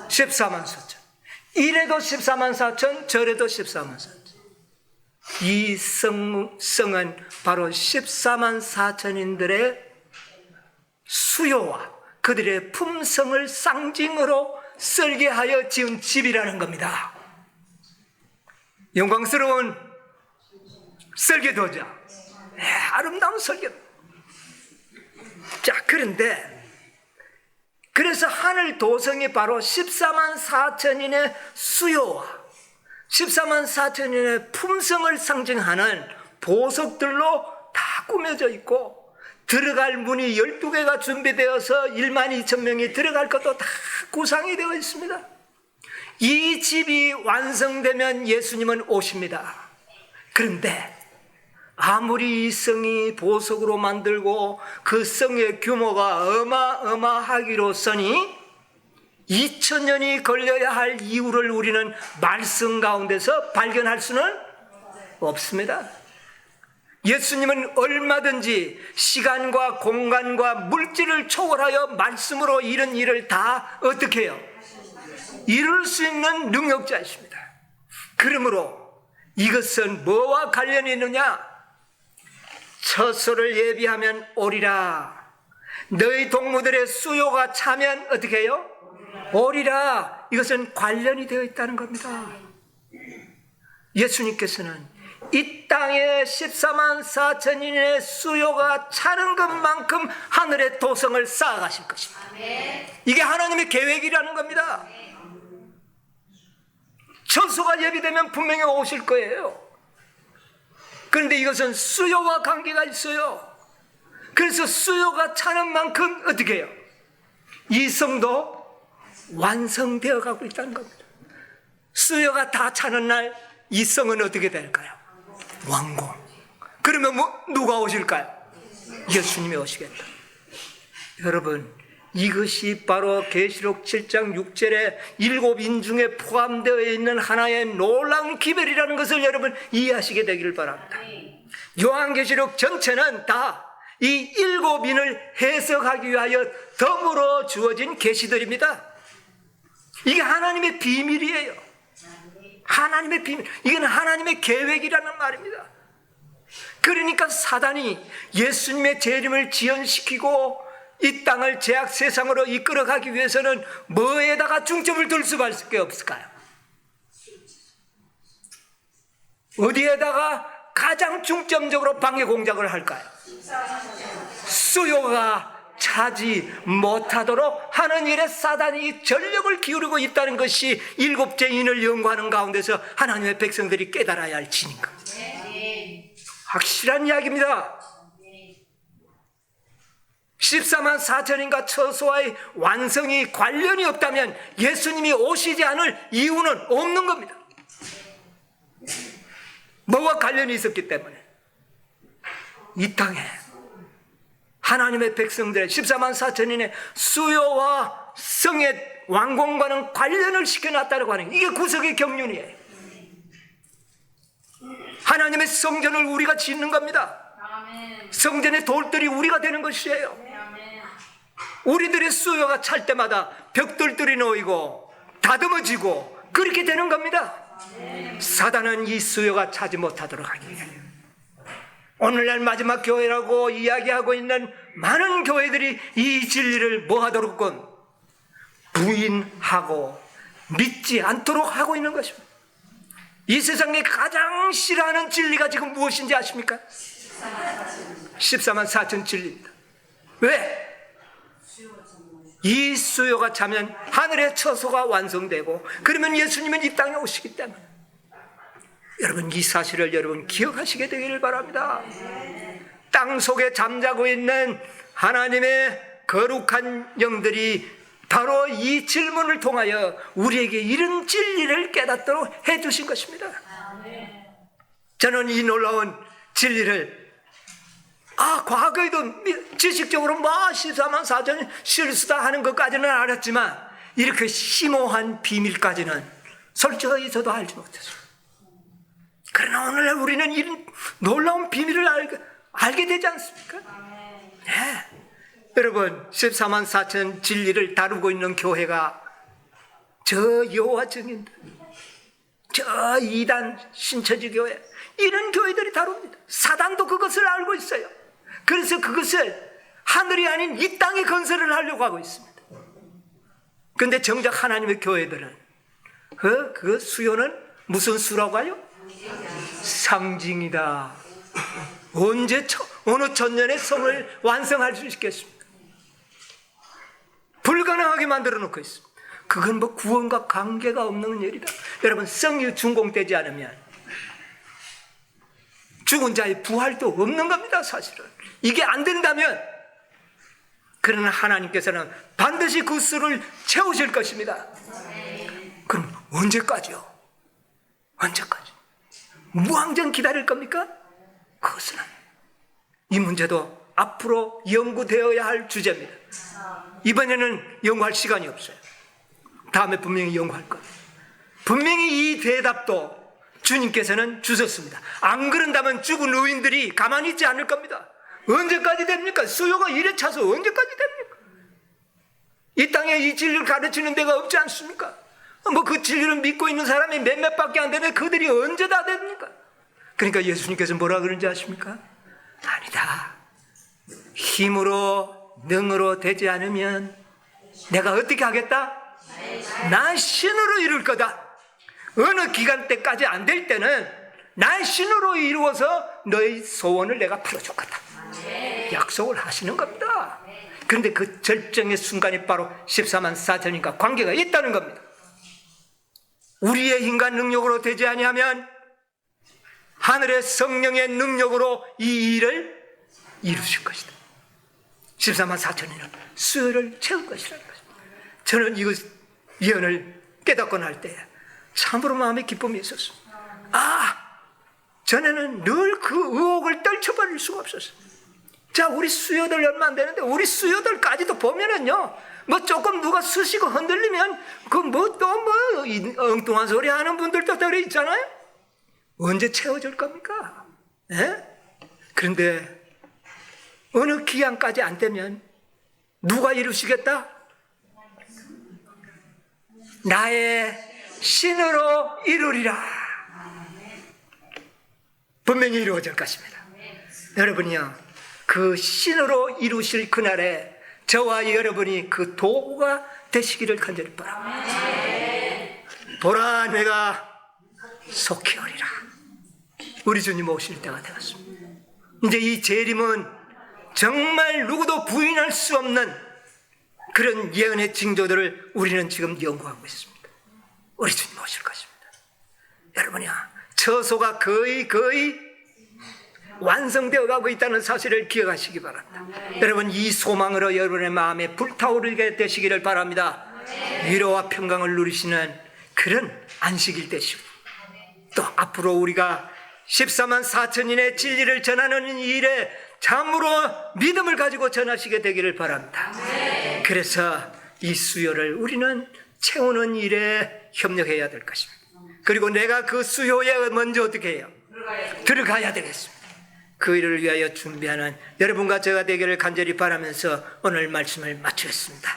14만 4천. 이래도 14만 4천, 저래도 14만 4천. 이 성은 바로 14만 4천인들의 수요와 그들의 품성을 상징으로 설계하여 지은 집이라는 겁니다. 영광스러운 설계도죠. 네, 아름다운 설계도. 자, 그런데 그래서 하늘 도성이 바로 14만 4천인의 수요와 14만 4천인의 품성을 상징하는 보석들로 다 꾸며져 있고, 들어갈 문이 12개가 준비되어서 12,000명이 들어갈 것도 다 구상이 되어 있습니다. 이 집이 완성되면 예수님은 오십니다. 그런데 아무리 이 성이 보석으로 만들고 그 성의 규모가 어마어마하기로서니 2000년이 걸려야 할 이유를 우리는 말씀 가운데서 발견할 수는 없습니다. 예수님은 얼마든지 시간과 공간과 물질을 초월하여 말씀으로 이런 일을 다 어떻게 해요? 이룰 수 있는 능력자이십니다. 그러므로 이것은 뭐와 관련이 있느냐? 처소를 예비하면 오리라. 너희 동무들의 수요가 차면 어떻게 해요? 오리라. 이것은 관련이 되어 있다는 겁니다. 예수님께서는 이 땅에 14만 4천인의 수요가 차는 것만큼 하늘의 도성을 쌓아가실 것입니다. 이게 하나님의 계획이라는 겁니다. 처소가 예비되면 분명히 오실 거예요. 그런데 이것은 수요와 관계가 있어요. 그래서 수요가 차는 만큼 어떻게 해요? 이 성도 완성되어 가고 있다는 겁니다. 수요가 다 차는 날 이 성은 어떻게 될까요? 완공. 그러면 누가 오실까요? 예수님이 오시겠다. 여러분, 이것이 바로 계시록 7장 6절에 7인 중에 포함되어 있는 하나의 놀라운 기별이라는 것을 여러분 이해하시게 되기를 바랍니다. 요한계시록 전체는 다 이 7인을 해석하기 위하여 덤으로 주어진 계시들입니다. 이게 하나님의 비밀이에요. 하나님의 비밀. 이건 하나님의 계획이라는 말입니다. 그러니까 사단이 예수님의 재림을 지연시키고 이 땅을 죄악 세상으로 이끌어가기 위해서는 뭐에다가 중점을 둘 수밖에 없을까요? 어디에다가 가장 중점적으로 방해 공작을 할까요? 수요가 차지 못하도록 하는 일에 사단이 전력을 기울이고 있다는 것이 7째 인을 연구하는 가운데서 하나님의 백성들이 깨달아야 할 진인 겁니다. 확실한 이야기입니다. 14만 4천인가 처소와의 완성이 관련이 없다면 예수님이 오시지 않을 이유는 없는 겁니다. 뭐와 관련이 있었기 때문에 이 땅에 하나님의 백성들의 14만 4천인의 수요와 성의 완공과는 관련을 시켜놨다고 하는 이게 구속의 경륜이에요. 하나님의 성전을 우리가 짓는 겁니다. 성전의 돌들이 우리가 되는 것이에요. 우리들의 수요가 찰 때마다 벽돌들이 놓이고 다듬어지고 그렇게 되는 겁니다. 사단은 이 수요가 차지 못하도록 하기 위하여 오늘날 마지막 교회라고 이야기하고 있는 많은 교회들이 이 진리를 뭐하도록건 부인하고 믿지 않도록 하고 있는 것입니다. 이 세상에 가장 싫어하는 진리가 지금 무엇인지 아십니까? 14만 4천 진리입니다. 왜? 이 수요가 차면 하늘의 처소가 완성되고 그러면 예수님은 이 땅에 오시기 때문에 여러분 이 사실을 여러분 기억하시게 되기를 바랍니다. 땅 속에 잠자고 있는 하나님의 거룩한 영들이 바로 이 질문을 통하여 우리에게 이런 진리를 깨닫도록 해주신 것입니다. 저는 이 놀라운 진리를 과거에도 지식적으로 14만 4천 실수다 하는 것까지는 알았지만 이렇게 심오한 비밀까지는 솔직하게 저도 알지 못했어요. 그러나 오늘날 우리는 이런 놀라운 비밀을 알게 되지 않습니까? 네. 여러분 14만 4천 진리를 다루고 있는 교회가 저 여호와 증인들, 저 이단 신처지 교회 이런 교회들이 다룹니다. 사단도 그것을 알고 있어요. 그래서 그것을 하늘이 아닌 이 땅에 건설을 하려고 하고 있습니다. 그런데 정작 하나님의 교회들은 그 수요는 무슨 수라고 하요? 상징이다. 언제 어느 천년의 성을 완성할 수 있겠습니까? 불가능하게 만들어 놓고 있습니다. 그건 뭐 구원과 관계가 없는 일이다. 여러분 성이 준공되지 않으면 죽은 자의 부활도 없는 겁니다. 사실은 이게 안 된다면 그러나 하나님께서는 반드시 그 수를 채우실 것입니다. 그럼 언제까지요? 언제까지? 무한정 기다릴 겁니까? 그것은 이 문제도 앞으로 연구되어야 할 주제입니다. 이번에는 연구할 시간이 없어요. 다음에 분명히 연구할 거예요. 분명히 이 대답도 주님께서는 주셨습니다. 안 그런다면 죽은 의인들이 가만히 있지 않을 겁니다. 언제까지 됩니까? 수요가 이래 차서 언제까지 됩니까? 이 땅에 이 진리를 가르치는 데가 없지 않습니까? 뭐 그 진리를 믿고 있는 사람이 몇몇 밖에 안 되는데 그들이 언제 다 됩니까? 그러니까 예수님께서 뭐라 그런지 아십니까? 아니다. 힘으로 능으로 되지 않으면 내가 어떻게 하겠다? 난 신으로 이룰 거다. 어느 기간 때까지 안 될 때는 난 신으로 이루어서 너의 소원을 내가 풀어줄 거다. 약속을 하시는 겁니다. 그런데 그 절정의 순간이 바로 14만 4천인과 관계가 있다는 겁니다. 우리의 인간 능력으로 되지 아니하면 하늘의 성령의 능력으로 이 일을 이루실 것이다. 14만 4천이는 수요를 채울 것이라는 것입니다. 저는 이거 예언을 깨닫고 날 때 참으로 마음에 기쁨이 있었습니다. 전에는 늘 그 의혹을 떨쳐버릴 수가 없었어요. 자, 우리 수요들 얼마 안 되는데 우리 수요들까지도 보면은요, 뭐 조금 누가 쓰시고 흔들리면 그 뭐 또 뭐 엉뚱한 소리 하는 분들도 들어 있잖아요. 언제 채워줄 겁니까? 예? 그런데 어느 기한까지 안 되면 누가 이루시겠다? 나의 신으로 이루리라. 분명히 이루어질 것입니다. 여러분이요, 그 신으로 이루실 그날에 저와 여러분이 그 도구가 되시기를 간절히 바랍니다. 보라, 내가 속히 오리라. 우리 주님 오실 때가 되었습니다. 이제 이 재림은 정말 누구도 부인할 수 없는 그런 예언의 징조들을 우리는 지금 연구하고 있습니다. 우리 주님 오실 것입니다. 여러분이요, 처소가 거의 완성되어 가고 있다는 사실을 기억하시기 바랍니다. 여러분, 이 소망으로 여러분의 마음에 불타오르게 되시기를 바랍니다. 위로와 평강을 누리시는 그런 안식일 되시고, 또 앞으로 우리가 14만 4천인의 진리를 전하는 이 일에 참으로 믿음을 가지고 전하시게 되기를 바랍니다. 그래서 이 수요를 우리는 채우는 일에 협력해야 될 것입니다. 그리고 내가 그 수요에 먼저 어떻게 해요? 들어가야 되겠습니다. 그 일을 위하여 준비하는 여러분과 제가 되기를 간절히 바라면서 오늘 말씀을 마치겠습니다.